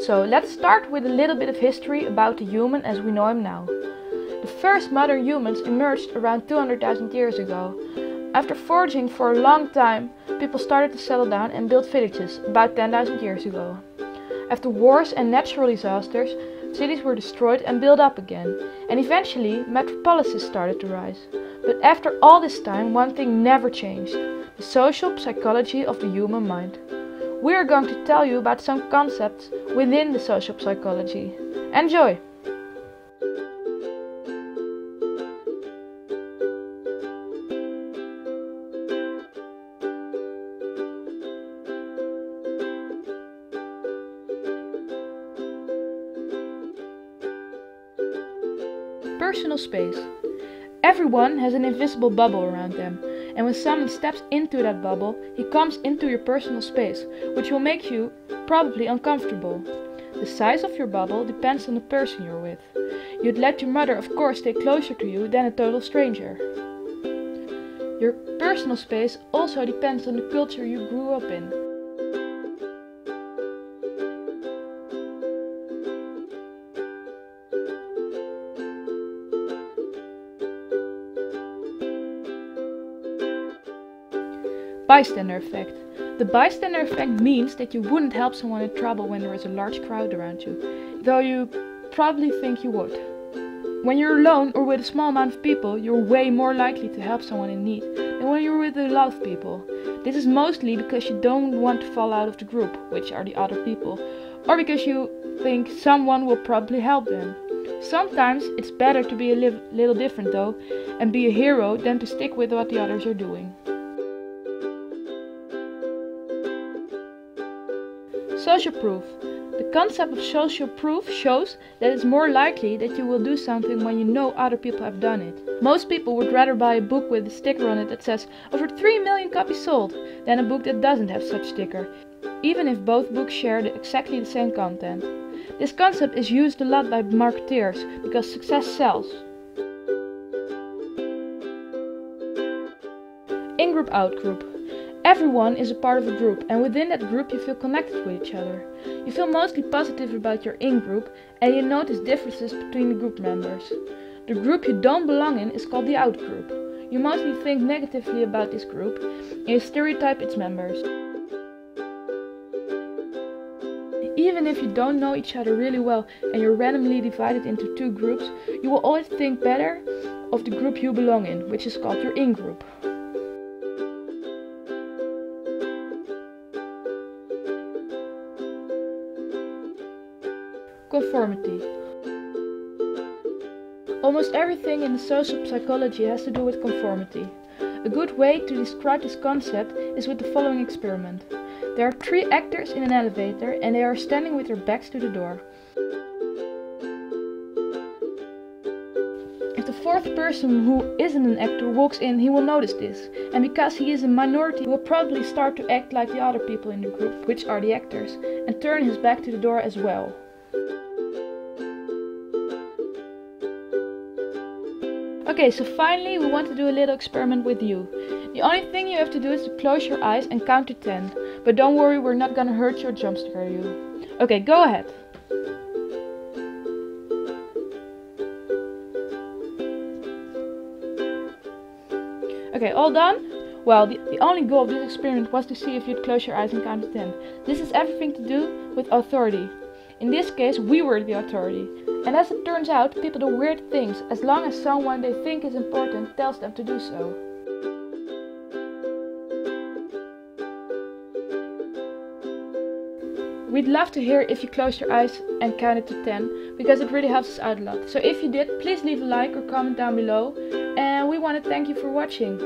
So let's start with a little bit of history about the human as we know him now. The first modern humans emerged around 200,000 years ago. After foraging for a long time, people started to settle down and build villages about 10,000 years ago. After wars and natural disasters, cities were destroyed and built up again, and eventually metropolises started to rise. But after all this time, one thing never changed: the social psychology of the human mind. We are going to tell you about some concepts within the social psychology. Enjoy! Personal space. Everyone has an invisible bubble around them, and when someone steps into that bubble, he comes into your personal space, which will make you probably uncomfortable. The size of your bubble depends on the person you're with. You'd let your mother, of course, stay closer to you than a total stranger. Your personal space also depends on the culture you grew up in. Bystander effect. The bystander effect means that you wouldn't help someone in trouble when there is a large crowd around you, though you probably think you would. When you're alone or with a small amount of people, you're way more likely to help someone in need than when you're with a lot of people. This is mostly because you don't want to fall out of the group, which are the other people, or because you think someone will probably help them. Sometimes it's better to be a little different though, and be a hero than to stick with what the others are doing. Social proof. The concept of social proof shows that it's more likely that you will do something when you know other people have done it. Most people would rather buy a book with a sticker on it that says over 3 million copies sold than a book that doesn't have such sticker, even if both books share exactly the same content. This concept is used a lot by marketeers because success sells. Ingroup-outgroup. Everyone is a part of a group, and within that group you feel connected with each other. You feel mostly positive about your in-group, and you notice differences between the group members. The group you don't belong in is called the out-group. You mostly think negatively about this group, and you stereotype its members. Even if you don't know each other really well and you're randomly divided into two groups, you will always think better of the group you belong in, which is called your in-group. Conformity. Almost everything in the social psychology has to do with conformity. A good way to describe this concept is with the following experiment. There are 3 actors in an elevator and they are standing with their backs to the door. If the 4th person who isn't an actor walks in, he will notice this, and because he is a minority, he will probably start to act like the other people in the group, which are the actors, and turn his back to the door as well. Okay, so finally we want to do a little experiment with you. The only thing you have to do is to close your eyes and count to 10. But don't worry, we're not gonna hurt you or jump scare you. Okay, go ahead. Okay, all done? Well, the only goal of this experiment was to see if you'd close your eyes and count to 10. This has everything to do with authority. In this case, we were the authority. And as it turns out, people do weird things as long as someone they think is important tells them to do so. We'd love to hear if you closed your eyes and counted to 10, because it really helps us out a lot. So if you did, please leave a like or comment down below. And we want to thank you for watching.